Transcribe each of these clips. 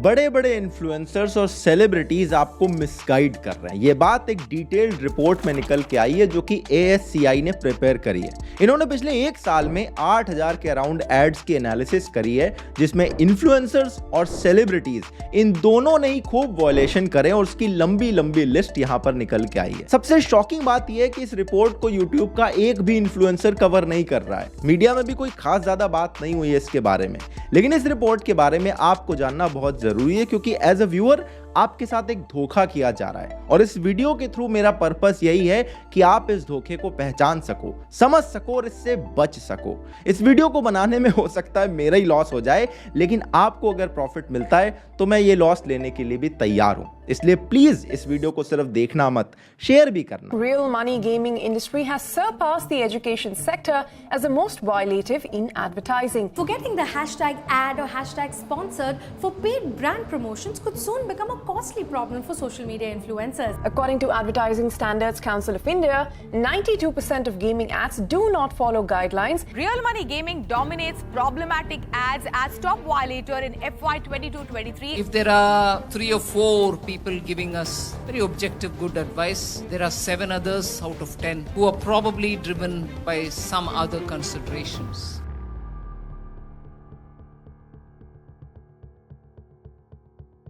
बड़े बड़े इन्फ्लुएंसर्स और सेलिब्रिटीज आपको मिसगाइड कर रहे हैं। ये बात एक डिटेल्ड रिपोर्ट में निकल के आई है जो कि ASCI ने प्रिपेयर करी है। इन्होंने पिछले एक साल में 8000 के अराउंड एड्स की एनालिसिस करी है, जिसमें इन्फ्लुएंसर्स और सेलिब्रिटीज इन दोनों ने ही खूब वॉयलेशन करे और उसकी लंबी लंबी लिस्ट यहां पर निकल के आई है। सबसे शॉकिंग बात यह है कि इस रिपोर्ट को यूट्यूब का एक भी इन्फ्लुएंसर कवर नहीं कर रहा है। मीडिया में भी कोई खास ज्यादा बात नहीं हुई है इसके बारे में, लेकिन इस रिपोर्ट के बारे में आपको जानना बहुत जरूरी है, क्योंकि एज अ व्यूअर आपके साथ एक धोखा किया जा रहा है। और इस वीडियो के थ्रू मेरा पर्पस यही है कि आप इस धोखे को पहचान सको, समझ सको और इससे बच सको। इस वीडियो को बनाने में हो सकता है मेरा ही लॉस हो जाए, लेकिन आपको अगर प्रॉफिट मिलता है तो मैं ये लॉस लेने के लिए भी तैयार हूं। इसलिए प्लीज इस वीडियो को सिर्फ देखना मत, शेयर भी करना। Real money gaming industry has surpassed the education sector as the most violative in advertising. Forgetting the hashtag ad or hashtag sponsored for paid brand promotions could soon become a costly problem for social media influencers. According to Advertising Standards Council of India, 92% of gaming ads do not follow guidelines. Real money gaming dominates problematic ads as top violator in FY 22-23. If there are 3 or 4 people giving us very objective good advice, there are 7 others out of 10 who are probably driven by some other considerations.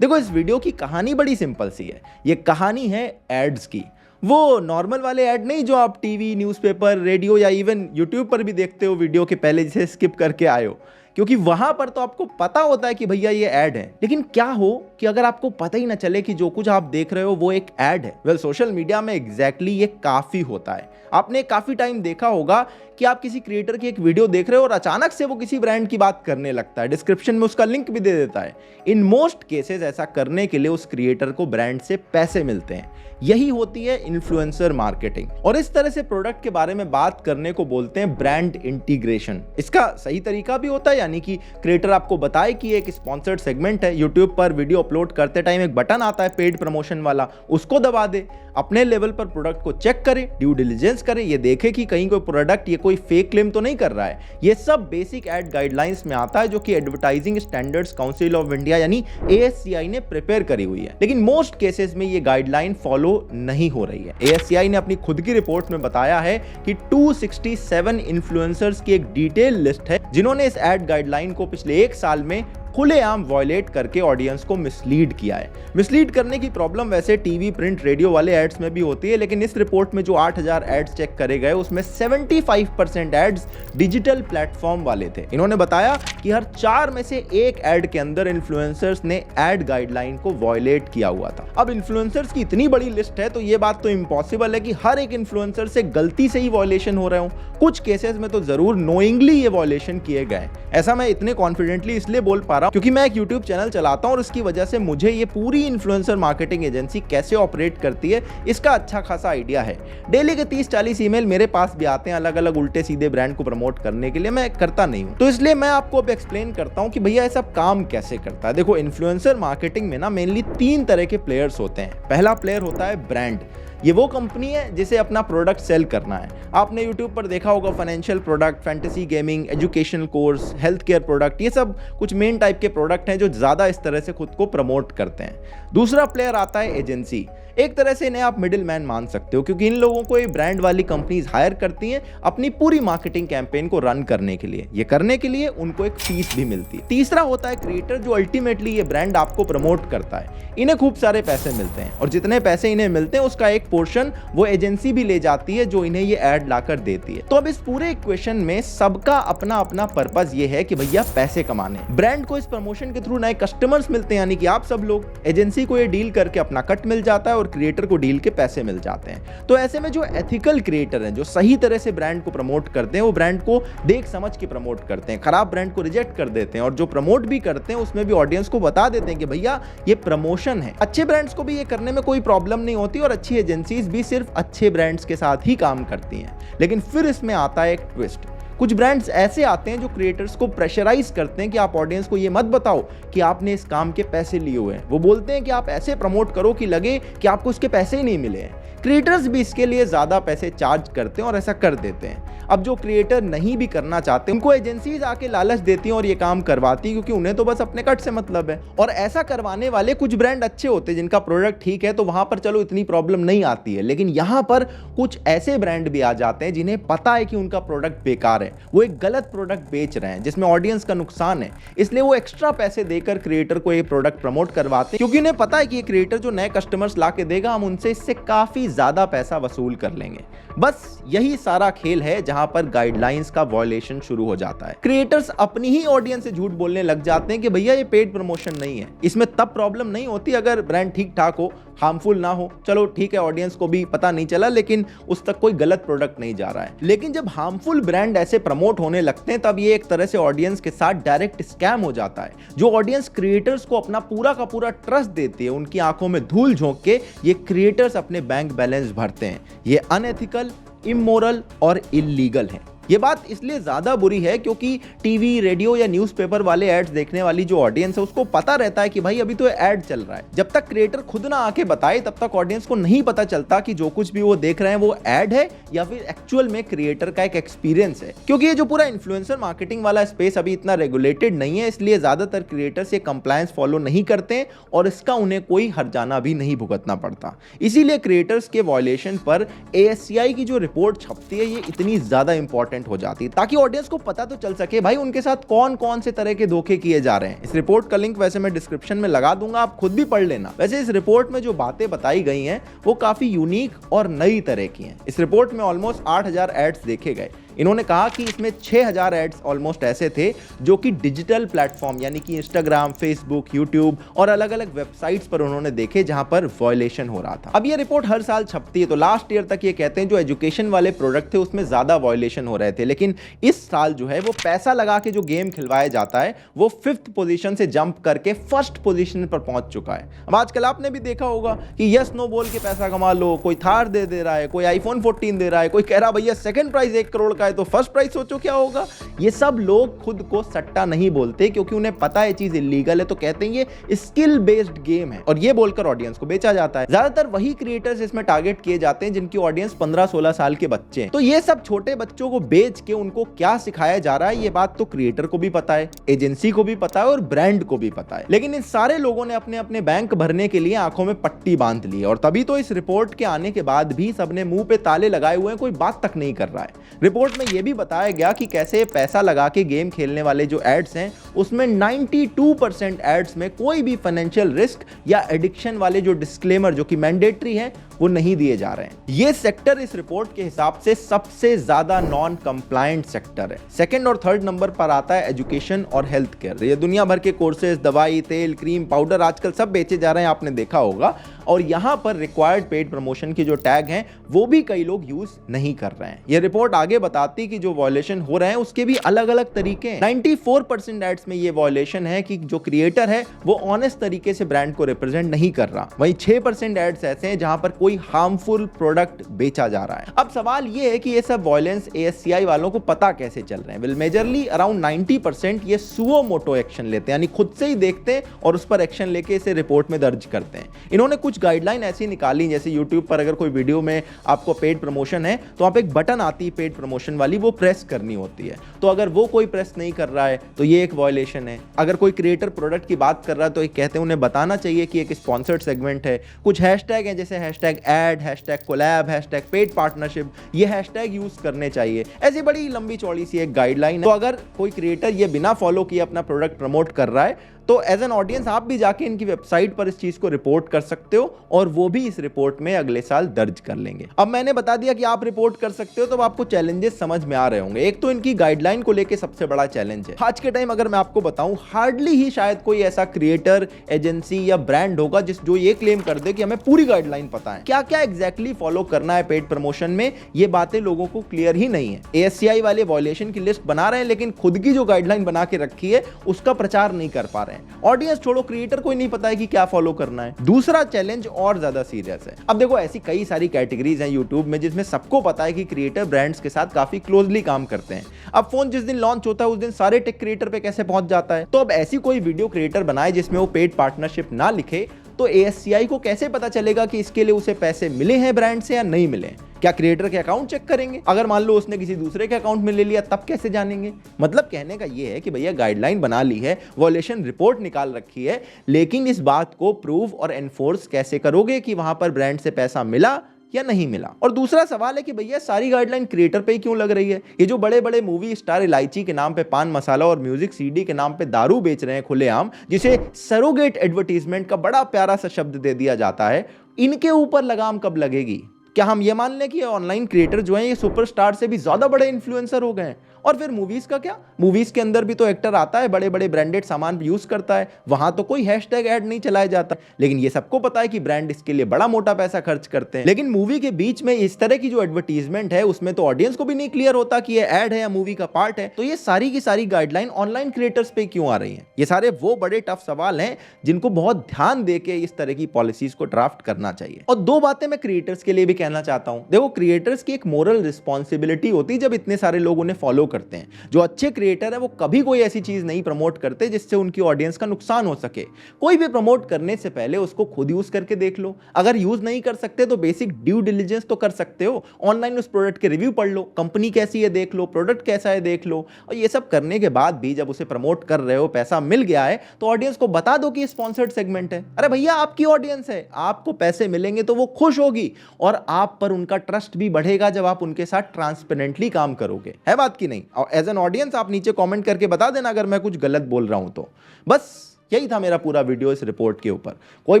देखो, इस video की कहानी बड़ी simple सी है। ये कहानी है ads की। वो नॉर्मल वाले ऐड नहीं जो आप टीवी, न्यूज़पेपर, रेडियो या इवन यूट्यूब पर भी देखते हो वीडियो के पहले, जिसे स्किप करके आए हो, क्योंकि वहां पर तो आपको पता होता है कि भैया ये ऐड है। लेकिन क्या हो कि अगर आपको पता ही ना चले कि जो कुछ आप देख रहे हो वो एक ऐड है। वेल, सोशल मीडिया में एग्जैक्टली ये काफी होता है। आपने काफी टाइम देखा होगा कि आप किसी क्रिएटर की एक वीडियो देख रहे हो और अचानक से वो किसी ब्रांड की बात करने लगता है, डिस्क्रिप्शन में उसका लिंक भी दे देता है। इन मोस्ट केसेस ऐसा करने के लिए उस क्रिएटर को ब्रांड से पैसे मिलते हैं। यही होती है इन्फ्लुएंसर मार्केटिंग, और इस तरह से प्रोडक्ट के बारे में बात करने को बोलते हैं ब्रांड इंटीग्रेशन। इसका सही तरीका भी होता है, यानी कि क्रिएटर आपको बताए कि एक स्पॉन्सर्ड सेगमेंट है, यूट्यूब पर वीडियो अपलोड करते टाइम एक बटन आता है पेड प्रमोशन वाला, उसको दबा दे, अपने लेवल पर प्रोडक्ट को चेक करे, ड्यू डिलिजेंस करे, ये देखे कि कहीं कोई प्रोडक्ट ये कोई फेक क्लेम तो नहीं कर रहा है। ये सब बेसिक एड गाइडलाइंस में आता है जो कि advertising standards council of India यानी ASCI ने प्रिपेयर करी हुई है। लेकिन मोस्ट केसेस में ये गाइडलाइन फॉलो नहीं हो रही है। ASCI ने अपनी खुद की रिपोर्ट में बताया है कि 267 इन्फ्लुएंसर्स की एक डिटेल लिस्ट है जिन्होंने इस एड गाइडलाइन को पिछले एक साल में खुलेआम वॉयलेट करके ऑडियंस को मिसलीड किया है। मिसलीड करने की प्रॉब्लम वैसे टीवी, प्रिंट, रेडियो वाले एड्स में भी होती है, लेकिन इस रिपोर्ट में जो 8000 एड्स चेक करे गए उसमें 75% एड्स डिजिटल प्लेटफॉर्म वाले थे। इन्होंने बताया कि हर 4 में से एक एड के अंदर इन्फ्लुएंसर्स ने एड गाइडलाइन को वॉयलेट किया हुआ था। अब इन्फ्लुएंसर्स की इतनी बड़ी लिस्ट है तो ये बात तो इम्पॉसिबल है कि हर एक इन्फ्लुएंसर से गलती से ही वॉयलेशन हो रहे हो। कुछ केसेस में तो जरूर नोइंगली ये वॉयलेशन किए गए। ऐसा मैं इतने कॉन्फिडेंटली इसलिए बोल पा रहा हूं क्योंकि मैं एक यूट्यूब चैनल चलाता हूं और इसकी वजह से मुझे ये पूरी इन्फ्लुएंसर मार्केटिंग एजेंसी कैसे ऑपरेट करती है इसका अच्छा खासा आइडिया है। डेली के 30-40 ईमेल मेरे पास भी आते हैं अलग अलग उल्टे सीधे ब्रांड को प्रमोट करने के लिए। मैं करता नहीं हूं, तो इसलिए मैं आपको अब एक्सप्लेन करता हूं कि भैया ये सब काम कैसे करता है। देखो, इन्फ्लुएंसर मार्केटिंग में ना मेनली 3 तरह के प्लेयर्स होते हैं। पहला प्लेयर होता है ब्रांड। ये वो कंपनी है जिसे अपना प्रोडक्ट सेल करना है। आपने यूट्यूब पर देखा होगा financial product, fantasy gaming, educational course, health care product, ये सब कुछ मेन टाइप के प्रोडक्ट हैं जो ज़्यादा इस तरह से खुद को प्रमोट करते हैं। दूसरा प्लेयर आता है एजेंसी। एक तरह से इन्हें आप मिडिल मैन मान सकते हो, क्योंकि इन लोगों को ये ब्रांड वाली कंपनीज हायर करती हैं अपनी पूरी मार्केटिंग कैंपेन को रन करने के लिए। ये करने के लिए उनको एक फीस भी मिलती है। तीसरा होता है क्रिएटर, जो अल्टीमेटली ये ब्रांड आपको प्रमोट करता है। इन्हें खूब सारे पैसे मिलते हैं और जितने पैसे इन्हें मिलते हैं उसका एक पोर्शन वो एजेंसी भी ले जाती है जो इन्हें ये ऐड लाकर देती है। तो अब इस पूरे इक्वेशन में सबका अपना अपना पर्पस ये है कि भैया पैसे कमाने। ब्रांड को इस प्रमोशन के थ्रू नए कस्टमर्स मिलते हैं, यानी कि आप सब लोग। एजेंसी को ये डील करके अपना कट मिल जाता है और क्रिएटर को डील के पैसे मिल जाते हैं। तो ऐसे में जो एथिकल क्रिएटर हैं, जो सही तरह से ब्रांड को प्रमोट करते हैं, वो ब्रांड को देख समझ के प्रमोट करते हैं, खराब ब्रांड को रिजेक्ट कर देते हैं, और जो प्रमोट भी करते हैं उसमें भी ऑडियंस को बता देते हैं कि भैया ये प्रमोशन है। अच्छे ब्रांड्स को भी ये करने में कोई प्रॉब्लम नहीं होती और अच्छी एजेंसीज भी सिर्फ अच्छे ब्रांड्स के साथ ही काम करती हैं। लेकिन फिर इसमें आता है एक ट्विस्ट। कुछ ब्रांड्स ऐसे आते हैं जो क्रिएटर्स को प्रेशराइज करते हैं कि आप ऑडियंस को ये मत बताओ कि आपने इस काम के पैसे लिए हुए हैं। वो बोलते हैं कि आप ऐसे प्रमोट करो कि लगे कि आपको इसके पैसे ही नहीं मिले हैं। क्रिएटर्स भी इसके लिए ज्यादा पैसे चार्ज करते हैं और ऐसा कर देते हैं। अब जो क्रिएटर नहीं भी करना चाहते उनको एजेंसीज आके लालच देती हैं और ये काम करवाती हैं, क्योंकि उन्हें तो बस अपने कट से मतलब है। और ऐसा करवाने वाले कुछ ब्रांड अच्छे होते हैं जिनका प्रोडक्ट ठीक है, तो वहां पर चलो इतनी प्रॉब्लम नहीं आती है। लेकिन यहां पर कुछ ऐसे ब्रांड भी आ जाते हैं जिन्हें पता है कि उनका प्रोडक्ट बेकार है, वो एक गलत प्रोडक्ट बेच रहे हैं जिसमें ऑडियंस का नुकसान है, इसलिए वो एक्स्ट्रा पैसे देकर क्रिएटर को ये प्रोडक्ट प्रमोट करवाते हैं, क्योंकि उन्हें पता है कि ये क्रिएटर जो नए कस्टमर्स ला के देगा, हम उनसे इससे काफी ज्यादा पैसा वसूल कर लेंगे। बस यही सारा खेल है जहां पर गाइडलाइंस का वायलेशन शुरू हो जाता है। क्रिएटर्स अपनी ही ऑडियंस से झूठ बोलने लग जाते हैं कि भैया ये पेड प्रमोशन नहीं है। इसमें तब प्रॉब्लम नहीं होती अगर ब्रांड ठीक ठाक हो, हार्मफुल ना हो, चलो ठीक है, ऑडियंस को भी पता नहीं चला लेकिन उस तक कोई गलत प्रोडक्ट नहीं जा रहा है। लेकिन जब हार्मफुल ब्रांड ऐसे प्रमोट होने लगते हैं, तब ये एक तरह से ऑडियंस के साथ डायरेक्ट स्कैम हो जाता है। जो ऑडियंस क्रिएटर्स को अपना पूरा का पूरा ट्रस्ट देती है, उनकी आंखों में धूल झोंक के ये क्रिएटर्स अपने बैंक बैलेंस भरते हैं। ये अनएथिकल, इमोरल और इल्लीगल है। ये बात इसलिए ज्यादा बुरी है क्योंकि टीवी, रेडियो या न्यूज़पेपर वाले एड्स देखने वाली जो ऑडियंस है उसको पता रहता है कि भाई अभी तो एड चल रहा है। जब तक क्रिएटर खुद ना आके बताए तब तक ऑडियंस को नहीं पता चलता कि जो कुछ भी वो देख रहे हैं वो एड है या फिर एक्चुअल में क्रिएटर का एक एक्सपीरियंस है। क्योंकि ये जो पूरा इन्फ्लुएंसर मार्केटिंग वाला स्पेस अभी इतना रेगुलेटेड नहीं है, इसलिए ज्यादातर क्रिएटर्स ये कंप्लायंस फॉलो नहीं करते और इसका उन्हें कोई हर्जाना भी नहीं भुगतना पड़ता। इसीलिए क्रिएटर्स के वायलेशन पर ASCI की जो रिपोर्ट छपती है ये इतनी ज्यादा इंपॉर्टेंट हो जाती है, ताकि ऑडियंस को पता तो चल सके भाई उनके साथ कौन कौन से तरह के धोखे किए जा रहे हैं। इस रिपोर्ट का लिंक वैसे मैं डिस्क्रिप्शन में लगा दूंगा, आप खुद भी पढ़ लेना। वैसे इस रिपोर्ट में जो बातें बताई गई हैं वो काफी यूनिक और नई तरह की हैं। इस रिपोर्ट में ऑलमोस्ट 8000 एड्स देखे गए। इन्होंने कहा कि इसमें 6000 एड्स ऑलमोस्ट ऐसे थे जो कि डिजिटल प्लेटफॉर्म यानी कि इंस्टाग्राम, फेसबुक, यूट्यूब और अलग अलग वेबसाइट्स पर उन्होंने देखे जहां पर वायलेशन हो रहा था। अब ये रिपोर्ट हर साल छपती है, तो लास्ट ईयर तक ये कहते हैं जो एजुकेशन वाले प्रोडक्ट थे उसमें ज्यादा वायलेशन हो रहे थे, लेकिन इस साल जो है वो पैसा लगा के जो गेम खिलवाया जाता है वो 5th पोजीशन से जंप करके 1st पोजीशन पर पहुंच चुका है। अब आजकल आपने भी देखा होगा कि यस नो बोल के पैसा कमा लो, कोई थार दे रहा है, कोई iPhone 14 दे रहा है, कोई कह रहा भैया सेकंड प्राइज 1 करोड़ है तो फर्स्ट प्राइस सोचो क्या होगा। ये सब लोग खुद को सट्टा नहीं बोलते क्योंकि उन्हें पता है चीज इलीगल है, तो कहते हैं ये स्किल बेस्ड गेम है और ये बोलकर ऑडियंस को बेचा जाता है। ज्यादातर वही क्रिएटर्स इसमें टारगेट किए जाते हैं जिनकी ऑडियंस 15-16 साल के बच्चे हैं। तो ये सब छोटे बच्चों को बेच के उनको क्या सिखाया जा रहा है ये बात तो क्रिएटर को भी पता है, एजेंसी को भी पता है और ब्रांड को भी पता है। लेकिन इन सारे लोगों ने अपने अपने बैंक भरने के लिए आंखों में पट्टी बांध ली है और तभी तो इस रिपोर्ट के आने के बाद भी सबने मुंह पे ताले लगाए हुए हैं, कोई बात तक नहीं कर रहा है। रिपोर्ट में यह भी बताया गया कि कैसे पैसा लगा के गेम खेलने वाले जो एड्स हैं उसमें 92% एड्स में कोई भी फाइनेंशियल रिस्क या एडिक्शन वाले जो डिस्क्लेमर जो कि मैंडेटरी हैं वो नहीं दिए जा रहे हैं। ये सेक्टर इस रिपोर्ट के हिसाब से सबसे ज्यादा नॉन कंप्लायंट सेक्टर है। सेकंड और थर्ड नंबर पर आता है एजुकेशन और हेल्थ केयर। ये दुनिया भर के कोर्सेज, दवाई, तेल, क्रीम, पाउडर आजकल सब बेचे जा रहे हैं, आपने देखा होगा। और यहां पर रिक्वायर्ड पेड प्रमोशन के जो टैग हैं वो भी कई लोग यूज नहीं कर रहे हैं। ये रिपोर्ट आगे बताती कि जो वायलेशन हो रहे हैं उसके भी अलग अलग तरीके हैं। 94% एड्स में ये वायलेशन है कि जो क्रिएटर है वो ऑनेस्ट तरीके से ब्रांड को रिप्रेजेंट नहीं कर रहा। वहीं 6% एड्स ऐसे हैं जहां पर कोई हार्मफुल प्रोडक्ट बेचा जा रहा है। अब सवाल ये है कि ये सब वायलेंस ASCI वालों को पता कैसे चल रहे हैं। वेल मेजरली अराउंड 90% ये सुओ मोटो एक्शन लेते हैं, यानी खुद से ही देखते हैं और उस पर एक्शन लेके इसे रिपोर्ट में दर्ज करते हैं। इन्होंने कुछ गाइडलाइन ऐसी निकाली, जैसे यूट्यूब पर अगर कोई वीडियो में आपको पेड प्रमोशन है तो आप एक बटन आती है पेड प्रमोशन वाली, वो प्रेस करनी होती है। तो अगर वो कोई प्रेस नहीं कर रहा है तो ये एक वायलेशन है। अगर कोई क्रिएटर प्रोडक्ट की बात कर रहा है तो एक कहते हैं उन्हें बताना चाहिए कि एक स्पॉन्सर्ड सेगमेंट है। कुछ हैशटैग हैं जैसे #ad, #collab, #पेड पार्टनरशिप, ये हैशटैग यूज करने चाहिए। ऐसी बड़ी लंबी चौड़ी सी एक गाइडलाइन है। तो अगर कोई क्रिएटर ये बिना फॉलो किए अपना प्रोडक्ट प्रमोट कर रहा है तो एज एन ऑडियंस आप भी जाके इनकी वेबसाइट पर इस चीज को रिपोर्ट कर सकते हो और वो भी इस रिपोर्ट में अगले साल दर्ज कर लेंगे। अब मैंने बता दिया कि आप रिपोर्ट कर सकते हो, तो आपको चैलेंजेस समझ में आ रहे होंगे। एक तो इनकी गाइडलाइन को लेके सबसे बड़ा चैलेंज है। आज के टाइम अगर मैं आपको बताऊं, हार्डली ही शायद कोई ऐसा क्रिएटर, एजेंसी या ब्रांड होगा जो ये क्लेम कर दे कि हमें पूरी गाइडलाइन पता है। क्या क्या एग्जैक्टली फॉलो करना है पेड प्रमोशन में, ये बातें लोगों को क्लियर ही नहीं है। ASCI वाले वायलेशन की लिस्ट बना रहे हैं लेकिन खुद की जो गाइडलाइन बना के रखी है उसका प्रचार नहीं कर पा रहे हैं। ऑडियंस छोड़ो, क्रिएटर को ही नहीं पता है कि क्या फॉलो करना है। दूसरा चैलेंज और ज्यादा सीरियस है। अब देखो, ऐसी कई सारी कैटेगरीज हैं यूट्यूब में जिसमें सबको पता है कि क्रिएटर ब्रांड्स के साथ काफी क्लोजली काम करते हैं। अब फोन जिस दिन लॉन्च होता है उस दिन सारे टेक क्रिएटर पे कैसे पहुंच जाता है। तो अब ऐसी कोई वीडियो क्रिएटर बनाए जिसमें वो पेड पार्टनरशिप ना लिखे, तो तो ASCI को कैसे पता चलेगा कि इसके लिए उसे पैसे मिले हैं ब्रांड से या नहीं मिले? क्या क्रिएटर के अकाउंट चेक करेंगे? अगर मान लो उसने किसी दूसरे के अकाउंट में ले लिया तब कैसे जानेंगे? मतलब कहने का यह है कि भैया गाइडलाइन बना ली है, वॉयलेशन रिपोर्ट निकाल रखी है, लेकिन इस बात को प्रूव और एनफोर्स कैसे करोगे कि वहां पर ब्रांड से पैसा मिला या नहीं मिला? और दूसरा सवाल है कि भैया सारी गाइडलाइन क्रिएटर पे ही क्यों लग रही है? ये जो बड़े बड़े मूवी स्टार इलायची के नाम पे पान मसाला और म्यूजिक CD के नाम पे दारू बेच रहे हैं खुलेआम, जिसे सरोगेट एडवर्टीजमेंट का बड़ा प्यारा सा शब्द दे दिया जाता है, इनके ऊपर लगाम कब लगेगी? क्या हम ये मान लें कि ऑनलाइन क्रिएटर जो हैं ये सुपरस्टार से भी ज्यादा बड़े इन्फ्लुएंसर हो गए हैं? और फिर मूवीज का क्या? मूवीज के अंदर भी तो एक्टर आता है, बड़े बड़े ब्रांडेड सामान यूज करता है, वहां तो कोई हैशटैग ऐड नहीं चलाया जाता, लेकिन ये सबको पता है कि ब्रांड इसके लिए बड़ा मोटा पैसा खर्च करते हैं। लेकिन मूवी के बीच में इस तरह की जो एडवर्टीजमेंट है उसमें तो ऑडियंस को भी नहीं क्लियर होता कि ये ऐड है या मूवी का पार्ट है। तो ये सारी की सारी गाइडलाइन ऑनलाइन क्रिएटर्स पे क्यों आ रही है? ये सारे वो बड़े टफ सवाल हैं जिनको बहुत ध्यान देके इस तरह की पॉलिसीज को ड्राफ्ट करना चाहिए। और दो बातें मैं क्रिएटर्स के लिए भी कहना चाहता हूं। देखो, क्रिएटर्स की एक मोरल रिस्पॉन्सिबिलिटी होती है जब इतने सारे लोग उन्हें फॉलो करते हैं। जो अच्छे क्रिएटर है वो कभी कोई ऐसी चीज नहीं प्रमोट करते जिससे उनकी ऑडियंस का नुकसान हो सके। कोई भी प्रमोट करने से पहले उसको खुद यूज करके देख लो। अगर यूज नहीं कर सकते तो बेसिक ड्यू डिलिजेंस तो कर सकते हो। ऑनलाइन उस प्रोडक्ट के रिव्यू पढ़ लो, कंपनी कैसी है देख लो, प्रोडक्ट कैसा है देख लो। और ये सब करने के बाद भी जब उसे प्रमोट कर रहे हो, पैसा मिल गया है, तो ऑडियंस को बता दो कि स्पॉन्सर्ड सेगमेंट है। अरे भैया, आपकी ऑडियंस है, आपको पैसे मिलेंगे तो वो खुश होगी और आप पर उनका ट्रस्ट भी बढ़ेगा जब आप उनके साथ ट्रांसपेरेंटली काम करोगे। है बात की नहीं? और एज एन ऑडियंस आप नीचे कमेंट करके बता देना अगर मैं कुछ गलत बोल रहा हूं तो। बस यही था मेरा पूरा वीडियो इस रिपोर्ट के ऊपर। कोई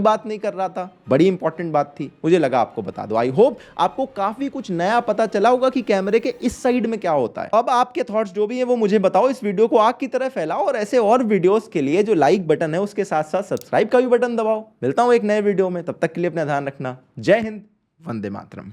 बात नहीं कर रहा था, बड़ी इंपॉर्टेंट बात थी, मुझे लगा आपको बता दो। आई होप आपको काफी कुछ नया पता चला होगा कि कैमरे के इस साइड में क्या होता है। अब आपके थॉट्स जो भी है वो मुझे बताओ, इस वीडियो को आग की तरह फैलाओ और ऐसे और वीडियोस के लिए जो लाइक बटन है उसके साथ साथ सब्सक्राइब का भी बटन दबाओ। मिलता हूं एक नए वीडियो में, तब तक के लिए अपना ध्यान रखना। जय हिंद, वंदे मातरम।